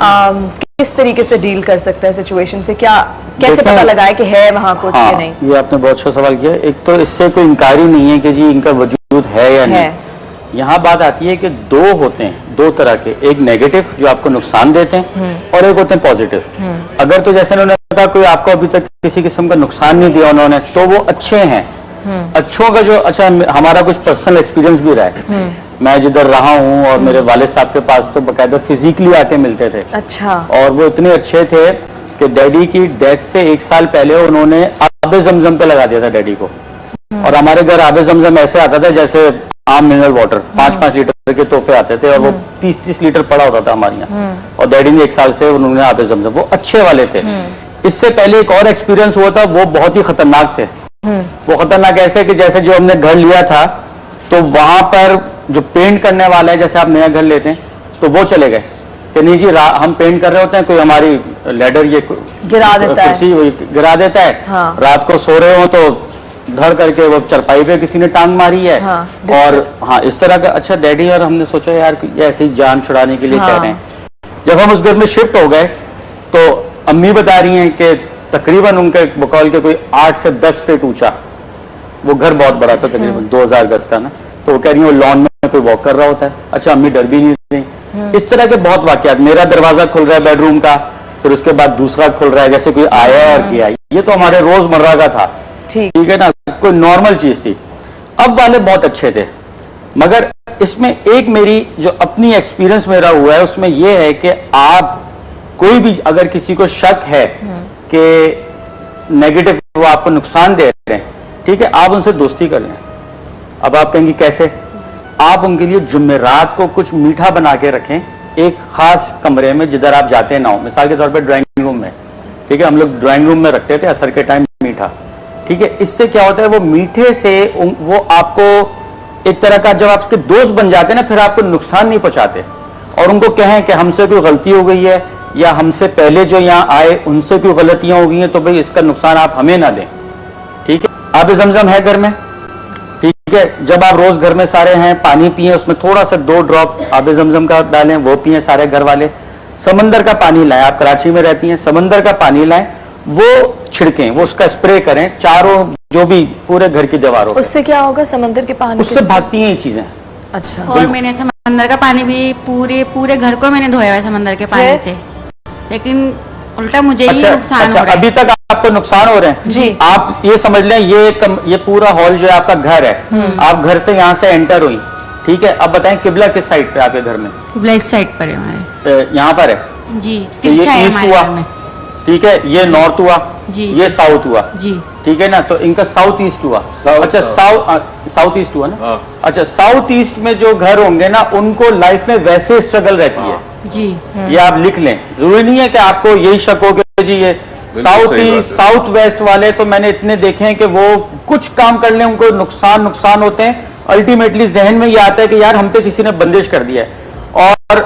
किस तरीके से डील कर सकता है सिचुएशन से, क्या कैसे पता लगाए कि है वहाँ कुछ या नहीं? ये आपने बहुत अच्छा सवाल किया। एक तो इससे कोई इनकारी नहीं है कि जी इनका वजूद है या नहीं। यहाँ बात आती है कि दो होते हैं, दो तरह के, एक नेगेटिव जो आपको नुकसान देते हैं और एक होते हैं पॉजिटिव। अगर तो जैसे उन्होंने कहा कोई आपको अभी तक किसी किस्म का नुकसान नहीं दिया उन्होंने, तो वो अच्छे हैं। अच्छों का जो, अच्छा हमारा कुछ पर्सनल एक्सपीरियंस भी रहा है। मैं जिधर रहा हूँ और मेरे वालिद साहब के पास तो बकायदा फिजिकली आके मिलते थे। अच्छा। और वो इतने अच्छे थे कि डैडी की डेथ से 1 साल पहले उन्होंने आबे जमजम पे लगा दिया था डैडी को। और हमारे घर आबे जमजम ऐसे आता था जैसे आम मिनरल वाटर, 5-5 लीटर के तोहफे आते थे और वो 30-30 लीटर पड़ा होता था हमारे यहाँ। और डैडी ने 1 साल से उन्होंने आबे जमजम, वो अच्छे वाले थे। इससे पहले एक और एक्सपीरियंस हुआ था, वो बहुत ही खतरनाक थे। वो खतरनाक ऐसे कि जैसे जो हमने घर लिया था तो वहां पर जो पेंट करने वाला है, जैसे आप नया घर लेते हैं तो वो चले गए कि नहीं जी हम पेंट कर रहे होते हैं, कोई हमारी लेडर ये गिरा देता है, कुर्सी गिरा देता है। हाँ। रात को सो रहे हो तो धड़ करके वो चरपाई पे किसी ने टांग मारी है। हाँ, और हाँ इस तरह का। अच्छा डैडी और हमने सोचा यार ये ऐसे ही जान छुड़ाने के लिए कह रहे हैं। जब हम उस घर में शिफ्ट हो गए तो अम्मी बता रही हैं कि तकरीबन उनके बकौल के कोई 8 से 10 फीट ऊंचा वो घर, बहुत बड़ा था, तकरीबन 2000 गज का ना। तो वो कह रही है वो लॉन में कोई वॉक कर रहा होता है। अच्छा अम्मी डर भी नहीं रही। इस तरह के बहुत वाकयात। मेरा दरवाजा खुल रहा है बेडरूम का, फिर उसके बाद दूसरा खुल रहा है जैसे कोई आया और किया। ये तो हमारे रोजमर्रा का था, ठीक है ना, कोई नॉर्मल चीज थी। अब वाले बहुत अच्छे थे, मगर इसमें एक मेरी जो अपनी एक्सपीरियंस मेरा हुआ है उसमें यह है कि आप कोई भी अगर किसी को शक है कि नेगेटिव वो आपको नुकसान दे रहे हैं, ठीक है, आप उनसे दोस्ती कर लें। अब आप कहेंगे कैसे? आप उनके लिए जुमेरात को कुछ मीठा बना के रखें एक खास कमरे में जिधर आप जाते ना हो। मिसाल के तौर पे ड्राइंग रूम में, ठीक है, हम लोग ड्राइंग रूम में रखते थे असर के टाइम मीठा, ठीक है। इससे क्या होता है, वो मीठे से वो आपको एक तरह का, जब आपके दोस्त बन जाते हैं ना, फिर आपको नुकसान नहीं पहुंचाते। और उनको कहें कि हमसे कोई गलती हो गई है या हमसे पहले जो यहाँ आए उनसे कोई गलतियां हो गई हैं, तो भाई इसका नुकसान आप हमें ना दें, ठीक है। आबे ज़मज़म है घर में, ठीक है। जब आप रोज घर में सारे हैं पानी पिए, उसमें थोड़ा सा 2 ड्रॉप आबे ज़मज़म का डालें, वो पिए सारे घर वाले। समंदर का पानी लाएं, आप कराची में रहती हैं, समंदर का पानी लाएं, वो छिड़कें, वो उसका स्प्रे करें चारों जो भी पूरे घर की दीवारों। उससे क्या होगा? समंदर के पानी उससे भागती हैं ये चीजें। अच्छा। और मैंने समंदर का पानी भी पूरे घर को मैंने धोया है समंदर के पानी से, लेकिन उल्टा मुझे ही नुकसान हो रहा है। अभी तक आपको नुकसान हो रहे हैं जी। आप ये समझ लें ये पूरा हॉल जो है आपका घर है। आप घर से यहाँ से एंटर हुई, ठीक है। अब बताएं किबला किस साइड पे आपके घर में? किबला इस साइड पर है हमारे। यहाँ पर है जी। तो ये ईस्ट हुआ, ठीक है, ये नॉर्थ हुआ जी, ये साउथ हुआ जी, ठीक है ना। तो इनका साउथ ईस्ट हुआ। अच्छा साउथ ईस्ट हुआ ना। अच्छा साउथ ईस्ट में जो घर होंगे ना उनको लाइफ में वैसे स्ट्रगल रहती है जी। ये आप लिख लें, जरूरी नहीं है कि आपको यही शक हो कि जी ये साउथ ईस्ट साउथ वेस्ट वाले, तो मैंने इतने देखे हैं कि वो कुछ काम कर लें उनको नुकसान होते हैं। अल्टीमेटली जहन में ये आता है कि यार हम पे किसी ने बंदिश कर दिया है। और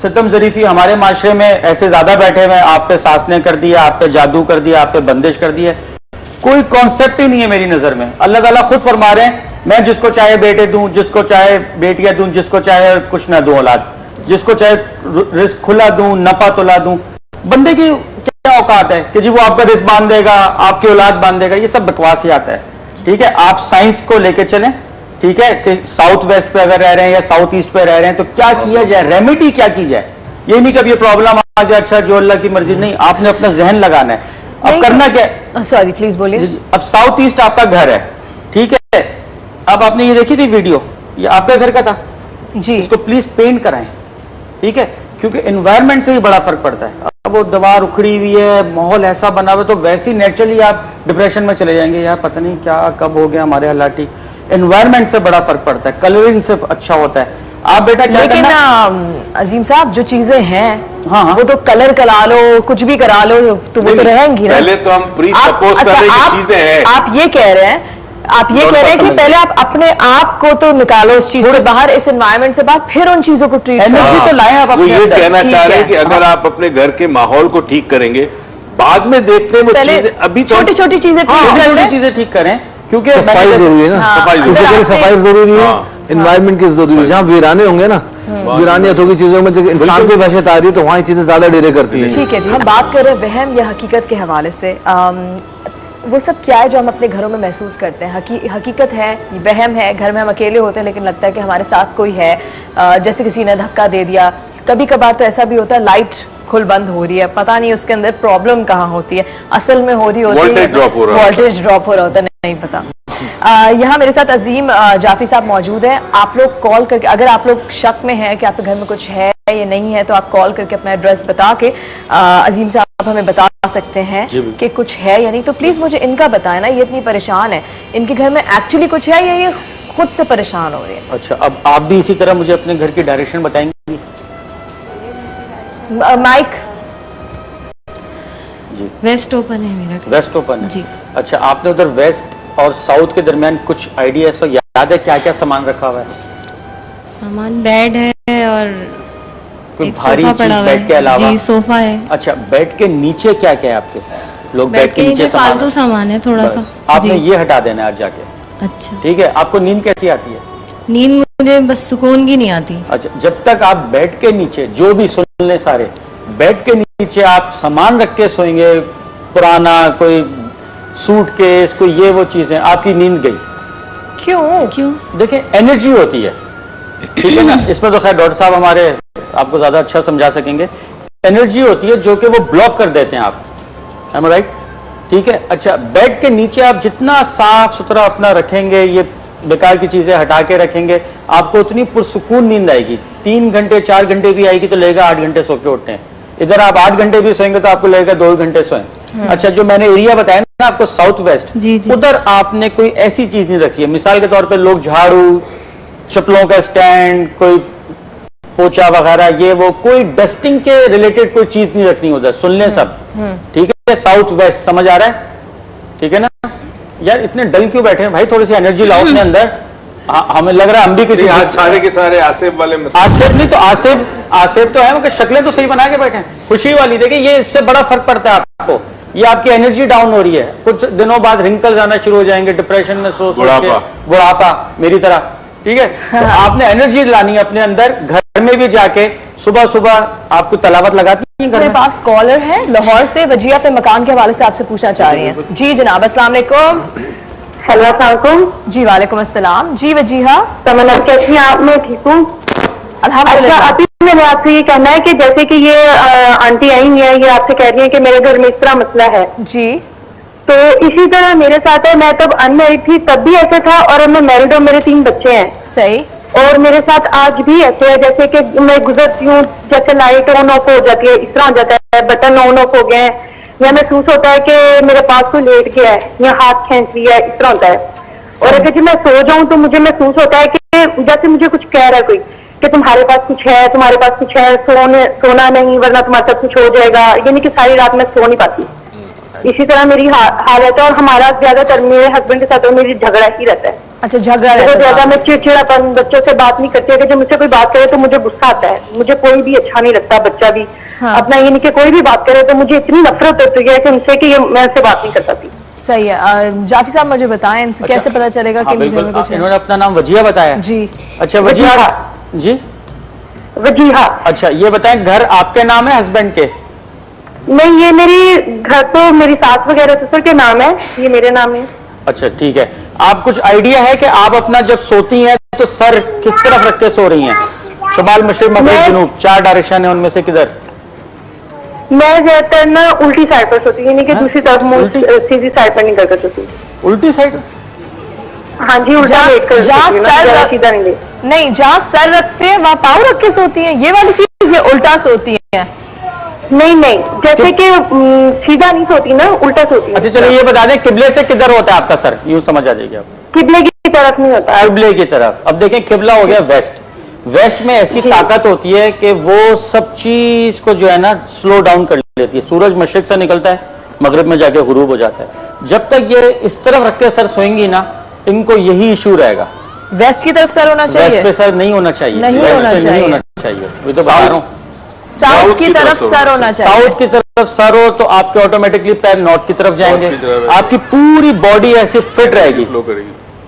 सितम ज़रीफी हमारे माशरे में ऐसे ज्यादा बैठे हुए हैं, आप पे सास ने कर दिया, आप पे जादू कर दिया, आप पे बंदिश कर दिया, कोई कॉन्सेप्ट ही नहीं है मेरी नजर में। अल्लाह ताला खुद फरमा रहे हैं, मैं जिसको चाहे बेटे दूं, जिसको चाहे बेटियां दूं, जिसको चाहे कुछ ना दूं औलाद, जिसको चाहे रिस्क खुला दूं, नफा तुला दूं। बंदे की क्या औकात है कि जी वो आपका रिस्क बांध देगा, आपकी औलाद बांध देगा? ये सब बकवास ही आता है, ठीक है। आप साइंस को लेके चलें, ठीक है, कि साउथ वेस्ट पे अगर रह रहे हैं या साउथ ईस्ट पे रह रहे हैं तो क्या किया जाए, रेमेडी क्या की जाए। ये नहीं कभी प्रॉब्लम आ जाए, अच्छा जो अल्लाह की मर्जी, नहीं, आपने अपना जहन लगाना है। अब करना क्या? सॉरी प्लीज बोलिए। अब साउथ ईस्ट आपका घर है, ठीक है। अब आपने ये देखी थी वीडियो, ये आपका घर का था जी, इसको प्लीज पेंट कराएं, ठीक है, क्योंकि एनवायरनमेंट से ही बड़ा फर्क पड़ता है। अब वो दीवार उखड़ी हुई है, माहौल ऐसा बना हुआ, तो वैसे ही नेचुरली आप डिप्रेशन में चले जाएंगे, यार पता नहीं क्या कब हो गया हमारे हालात ठीक। एनवायरनमेंट से बड़ा फर्क पड़ता है, कलरिंग से अच्छा होता है। आप बेटा क्या लेकिन अजीम साहब जो चीजें हैं, हाँ, वो तो कलर करा लो, कुछ भी करा लो, तो वो तो रहेंगी ना। पहले तो हम प्री सपोज कर रहे हैं कि चीजें हैं। आप ये कह रहे हैं कि पहले आप अपने आप को तो निकालो उस चीज से बाहर, इस एनवायरनमेंट से बाहर, फिर उन चीजों को ट्रीट करो। तो लाएं आप। वो ये कहना चाह रहे हैं कि अगर आप अपने घर के माहौल को ठीक करेंगे, बाद में देखते हैं चीजें, अभी छोटी छोटी चीजें ठीक करें, क्योंकि सफाई जरूरी है ना, सफाई जरूरी है, एनवायरनमेंट की जरूरी है। जहाँ वीराने होंगे ना, वीरानी हथों की चीजों में जब इंसान की वहशत आ रही है तो वहाँ चीजें ज्यादा डिले करती है। ठीक है जी, हम बात कर रहे हैं वहम या हकीकत के हवाले से। वो सब क्या है जो हम अपने घरों में महसूस करते हैं? हकीकत है, वहम है, घर में हम अकेले होते हैं लेकिन लगता है कि हमारे साथ कोई है, जैसे किसी ने धक्का दे दिया। कभी कभार तो ऐसा भी होता है लाइट खुल बंद हो रही है, पता नहीं उसके अंदर प्रॉब्लम कहाँ होती है, असल में हो रही होती है वोल्टेज ड्रॉप हो रहा होता है, नहीं पता। यहाँ मेरे साथ अजीम जाफी साहब मौजूद है। आप लोग कॉल करके, अगर आप लोग शक में हैं कि आपके घर में कुछ है या नहीं है, तो आप कॉल करके अपना एड्रेस बता के अजीम साहब हमें बता सकते हैं कि कुछ है या नहीं। तो प्लीज मुझे इनका बताएं ना, ये इतनी परेशान है, इनके घर में एक्चुअली कुछ है या ये खुद से परेशान हो रही है? अच्छा, अब आप भी इसी तरह मुझे अपने घर की डायरेक्शन बताएंगे? माइक जी, वेस्ट ओपन है मेरा घर। वेस्ट ओपन है जी। अच्छा, आपने उधर वेस्ट और साउथ के दरमियान कुछ आइडिया सो याद है क्या क्या सामान रखा हुआ है? सामान बेड है और कोई एक भारी सोफा चीज पड़ा हुआ बेड के है। अलावा? जी, सोफा है। अच्छा, बेड के नीचे क्या क्या है आपके? लोग बेड के नीचे सामान फालतू सामान है थोड़ा सा। आपने ये हटा देना है आज जाके, अच्छा। ठीक है? आपको नींद कैसी आती है? नींद मुझे बस सुकून की नहीं आती। अच्छा, जब तक आप बेड के नीचे जो भी सुन ले सारे, बेड के नीचे आप सामान रख के सोएंगे, पुराना कोई सूटकेस, कोई ये वो चीजें, आपकी नींद गई। क्यों? देखिए, एनर्जी होती है, ठीक है ना? इसमें तो खैर डॉक्टर साहब हमारे आपको ज्यादा अच्छा समझा सकेंगे। एनर्जी होती है जो कि वो ब्लॉक कर देते हैं आप, एम आई राइट? ठीक है। अच्छा, बेड के नीचे आप जितना साफ सुथरा अपना रखेंगे, ये बेकार की चीजें हटा के रखेंगे, आपको उतनी पुरसुकून नींद आएगी। 3 घंटे 4 घंटे भी आएगी तो लगेगा 8 घंटे सो के उठते हैं। इधर आप 8 घंटे भी सोएंगे तो आपको लगेगा 2 घंटे सोएं। अच्छा, जो मैंने एरिया बताया ना आपको साउथ वेस्ट, उधर आपने कोई ऐसी चीज नहीं रखी है। मिसाल के तौर पे लोग झाड़ू, चप्पलों का स्टैंड, कोई पोछा वगैरह, ये वो कोई डस्टिंग के रिलेटेड कोई चीज नहीं रखनी उधर। सुन लें सब, ठीक है? साउथ वेस्ट समझ आ रहा है? ठीक है ना यार? इतने डल क्यों बैठे हैं भाई? थोड़ी सी एनर्जी लाओ अपने अंदर। हमें लग रहा है हम भी किसी सारे के सारे आसिफ वाले आसिफ नहीं तो आसिफ तो है, मगर शक्लें तो सही बना के बैठे हैं। खुशी वाली देखिए, ये इससे बड़ा फर्क पड़ता है आपको। ये आपकी एनर्जी डाउन हो रही है, कुछ दिनों बाद रिंकल्स आना शुरू हो जाएंगे, डिप्रेशन में बुढ़ापा मेरी तरह, ठीक है? तो आपने एनर्जी लानी है अपने अंदर। घर में भी जाके सुबह सुबह आपको तलावत लगाती है। मेरे पास कॉलर है लाहौर से, वजिया अपने मकान के हवाले से आपसे पूछना चाह रही हैं। जी जनाब, अस्सलाम वालेकुम। हेलो, अस्सलाम। जी वालेकुम अस्सलाम। जी वजीहा, तमन्ना कैसी हैं आप? मैं ठीक हूँ, अल्हम्दुलिल्लाह। अभी मैंने आपसे ये कहना है कि जैसे कि ये आंटी आई है, ये आपसे कह रही है कि मेरे घर में इस तरह मसला है जी, तो इसी तरह मेरे साथ है। मैं तब अनमैरिड थी तब भी ऐसे था, और अब मैं मैरिड हूँ, मेरे 3 बच्चे हैं। सही। और मेरे साथ आज भी ऐसे है, जैसे कि मैं गुजरती हूँ, जैसे लाइट ऑन ऑफ हो जाती है, इस तरह हो जाता है, बटन ऑन ऑफ हो गए हैं, या महसूस होता है कि मेरे पास कोई लेट गया है या हाथ खींच लिया है, इस तरह होता है। और अगर जब मैं सो जाऊं तो मुझे महसूस होता है कि जैसे मुझे कुछ कह रहा है कोई कि तुम्हारे पास कुछ है, तुम्हारे पास कुछ है, सोना नहीं वरना तुम्हारे साथ कुछ हो जाएगा। यानी कि सारी रात मैं सो नहीं पाती। इसी तरह मेरी हालत है, और हमारा ज्यादातर मेरे हस्बैंड के साथ और मेरी झगड़ा ही रहता है। अच्छा, झगड़ा रहता है। ज्यादा मैं चिड़चिड़ापन, बच्चों से बात नहीं करती है, कि जब मुझसे कोई बात करे तो मुझे गुस्सा आता है, मुझे कोई भी अच्छा नहीं लगता, बच्चा भी अपना, ये नहीं कि कोई भी बात करे तो मुझे इतनी नफरत होती है कि उनसे कि ये मैं उनसे बात नहीं कर पाती। सही है। जाफी साहब मुझे बताएं, इनसे कैसे पता चलेगा कि घर में कुछ है? इन्होंने अपना नाम वजिया बताया जी। अच्छा, वजिया जी, वजीहा। अच्छा, ये बताएं घर आपके नाम है हस्बैंड के? नहीं, ये मेरी घर तो मेरी सास वगैरह ससुर के नाम है, ये मेरे नाम है। अच्छा, ठीक है। आप कुछ आइडिया है कि आप अपना जब सोती हैं तो सर किस तरफ रख के सो रही हैं? शुमाल, मशरिक, मगरिब, जनूब, 4 डायरेक्शन है, उनमें से किधर? मैं ज्यादातर ना उल्टी साइड पर सोती हूँ, यानी कि दूसरी तरफ मुंह सीधी साइड पर नहीं करके सोती। उल्टी साइड? हाँ जी, उल्टा लेट कर जहाँ सर सीधा नहीं। नहीं, जहाँ सर रखते हैं वहाँ पाँव रख के सोती हैं, ये वाली चीज, ये उल्टा सोती है? नहीं नहीं, जैसे कि सीधा नहीं सोती ना, उल्टा सोती। अच्छा चलिए, ये बता दें किबले से किधर होता है आपका सर? यूं समझ आ जाएगी आपको। किबले की तरफ नहीं होता। किबले की तरफ। अब देखें, किबला हो गया वेस्ट। वेस्ट में ऐसी ताकत होती है कि वो सब चीज को जो है ना स्लो डाउन कर लेती है। सूरज मशरिक से निकलता है, मगरिब में जाके गुरूब हो जाता है। जब तक ये इस तरफ रख के सर सोएंगी ना, इनको यही इशू रहेगा। वेस्ट की तरफ सर होना चाहिए? वेस्ट पे सर नहीं होना चाहिए, नहीं होना चाहिए, नहीं होना चाहिए। वही तो बता रहा हूँ, साउथ की तरफ सर होना चाहिए। साउथ की तरफ सर हो तो आपके ऑटोमेटिकली पैर नॉर्थ की तरफ जाएंगे, आपकी पूरी बॉडी ऐसे फिट रहेगी।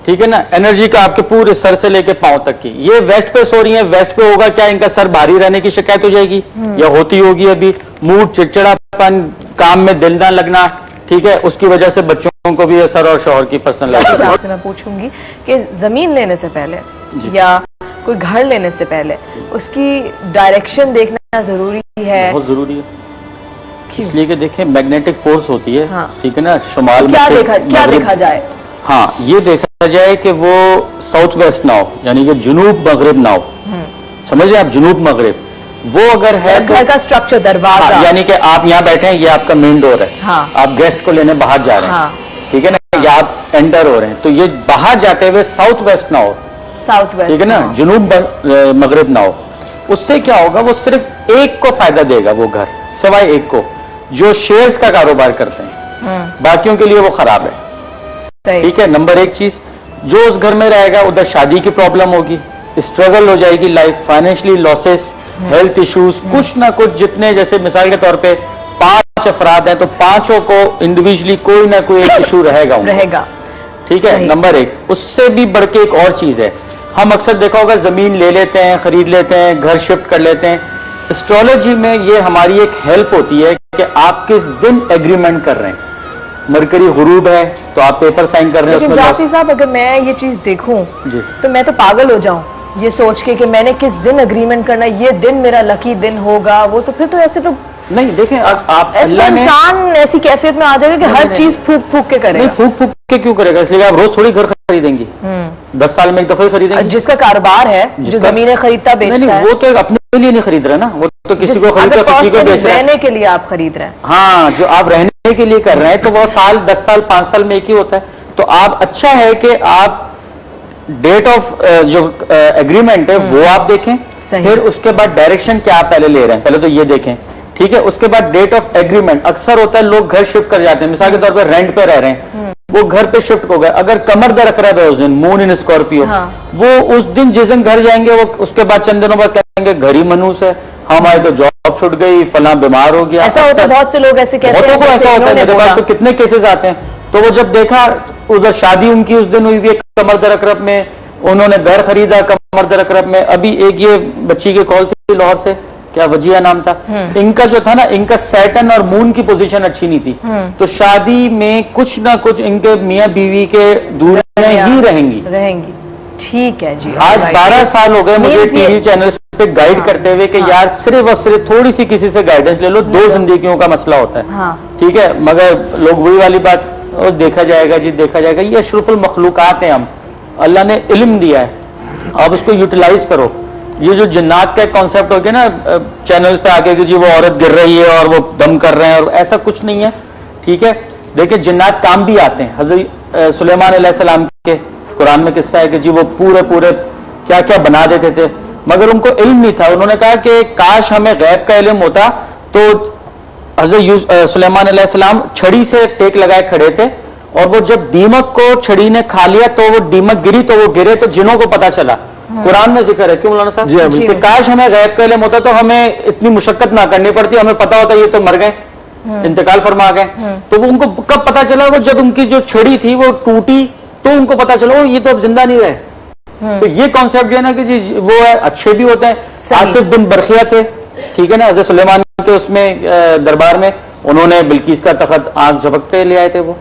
ठीक है ना, एनर्जी का आपके पूरे सर से लेके पांव तक की। ये वेस्ट पे सो रही है, वेस्ट पे होगा क्या, इनका सर भारी रहने की शिकायत हो जाएगी या होती होगी अभी, मूड, चिड़चिड़ापन, काम में दिल ना लगना, ठीक है, उसकी वजह से बच्चों को भी असर और शौहर की पर्सनल लाइफ से मैं पूछूंगी कि जमीन लेने से पहले या कोई घर लेने से पहले उसकी डायरेक्शन देखना जरूरी है? बहुत जरूरी है, इसलिए कि देखें मैग्नेटिक फोर्स होती है, हाँ। ठीक है ना, शुमाल क्या मशरिक, देखा जाए? हाँ, ये देखा जाए कि वो साउथ वेस्ट ना हो, यानी कि जुनूब मगरिब ना हो, समझिए आप, जुनूब मगरिब वो अगर है तो घर का स्ट्रक्चर, दरवाजा, हाँ, यानी कि आप यहाँ बैठे हैं, ये आपका मेन डोर है, हाँ। आप गेस्ट को लेने बाहर जा रहे हैं, हाँ। ठीक है ना, या आप एंटर हो रहे हैं, तो ये बाहर जाते हुए साउथ वेस्ट ना हो, साउथ वेस्ट, ठीक है ना, जुनूब मगरिब ना हो। उससे क्या होगा, वो सिर्फ एक को फायदा देगा वो घर, सिवाय एक को जो शेयर्स का कारोबार करते हैं, बाकियों के लिए वो खराब है, ठीक है। नंबर एक चीज, जो उस घर में रहेगा उधर शादी की प्रॉब्लम होगी, स्ट्रगल हो जाएगी life, financially losses, health issues, कुछ ना कुछ, जितने जैसे मिसाल के तौर पे 5 अफराद हैं तो 5 को इंडिविजुअली कोई ना कोई एक इशू रहेगा, ठीक है। नंबर एक, उससे भी बढ़ के एक और चीज है, हम अक्सर देखा होगा जमीन ले लेते हैं, खरीद लेते हैं, घर शिफ्ट कर लेते हैं, एस्ट्रोलॉजी में ये हमारी एक हेल्प होती है कि आप किस दिन एग्रीमेंट कर रहे हैं। मरकरी गुरूब है तो आप पेपर साइन कर रहे हैं, लेकिन जाफी साहब अगर मैं ये चीज देखूं तो मैं तो पागल हो जाऊं ये सोच के कि मैंने किस दिन एग्रीमेंट करना, ये दिन मेरा लकी दिन होगा, वो तो फिर तो ऐसे तो नहीं। देखें आप इंसान ऐसी कैफियत में आ जाएगा कि हर चीज फूक फूक के करेगा। नहीं, फूक फूक के क्यों करेगा, इसलिए आप रोज थोड़ी घर खरीदेंगी, 10 साल में एक दफा ही खरीदेंगे। जिसका कारोबार है, जो जमीनें खरीदता बेचता है, वो तो अपने लिए नहीं खरीद रहा ना, वो तो किसी को खरीद रहा, किसी को बेच रहा है, रहने के लिए आप खरीद रहे हैं। हाँ, जो आप रहने के लिए कर रहे हैं तो वो साल, 10 साल, 5 साल में एक ही होता है। तो आप, अच्छा है कि आप डेट ऑफ जो एग्रीमेंट है वो आप देखें, फिर उसके बाद डायरेक्शन क्या आप पहले ले रहे हैं, पहले तो ये देखें, ठीक है। उसके बाद डेट ऑफ एग्रीमेंट, अक्सर होता है लोग घर शिफ्ट कर जाते हैं, मिसाल के तौर पर रेंट पे रह रहे हैं, वो घर पे शिफ्ट हो गए, अगर कमर दर रख रहा है उस दिन, मून इन स्कॉर्पियो, वो उस दिन जिस दिन घर जाएंगे वो उसके बाद चंद दिनों बाद कहेंगे घर ही मनूस है, हमारे तो जॉब छूट गई, फला बीमार हो गया। ऐसा होता है, बहुत से लोग ऐसे कहते हैं, बहुतों को ऐसा होता है, मेरे पास तो कितने केसेस आते हैं। तो वो जब देखा उधर शादी उनकी उस दिन हुई हुई है कमर दर रकरब में, उन्होंने घर खरीदा कमर दर रकरब में। अभी एक ये बच्ची की कॉल थी लाहौर से, क्या वजिया नाम था, इनका जो था ना, इनका सैटर्न और मून की पोजीशन अच्छी नहीं थी, तो शादी में कुछ ना कुछ इनके मियां बीवी के दूरियां ही रहेंगी। ठीक है जी। आज 12 साल हो गए मुझे टीवी चैनल पे गाइड करते हुए कि यार सिर्फ और सिर्फ थोड़ी सी किसी से गाइडेंस ले लो, 2 जिंदगियों का मसला होता है, ठीक है। मगर लोग वही वाली बात, और देखा जाएगा जी, देखा जाएगा। ये अशरफुल मखलूकात हैं, हम, अल्लाह ने इल्म दिया है, आप उसको यूटिलाइज करो। ये जो जिन्नात का एक कॉन्सेप्ट हो गया ना चैनल पे आके कि जी वो औरत गिर रही है और वो दम कर रहे हैं, और ऐसा कुछ नहीं है, ठीक है। देखिए जिन्नात काम भी आते हैं, हज़रत सुलेमान अलैहिस्सलाम के कुरान में किस्सा है कि जी वो पूरे क्या क्या बना देते थे, मगर उनको इल्म नहीं था। उन्होंने कहा कि काश हमें गैब का इल्म होता, तो हज़रत सुलेमान अलैहिस्सलाम छड़ी से टेक लगाए खड़े थे, और वो जब दीमक को छड़ी ने खा लिया तो वो दीमक गिरी, तो वो गिरे तो जिनों को पता चला। कुरान में जिक्र है, क्यों मौलाना साहब जी, कि काश हमें गैब का इल्म होता तो हमें इतनी मुशक्कत ना करनी पड़ती, हमें पता होता ये तो मर गए, इंतकाल फरमा गए। तो वो उनको कब पता चला, वो जब उनकी जो छड़ी थी वो टूटी तो उनको पता चला ये तो अब जिंदा नहीं रहे। तो ये कॉन्सेप्ट जो है ना कि जी वो है, अच्छे भी होते हैं। आसिफ बिन बरखिया थे, ठीक है ना, हज़रत सुलेमान के उसमें दरबार में, उन्होंने बिल्कीस का तख्त आंख झपकते ले आए थे वो,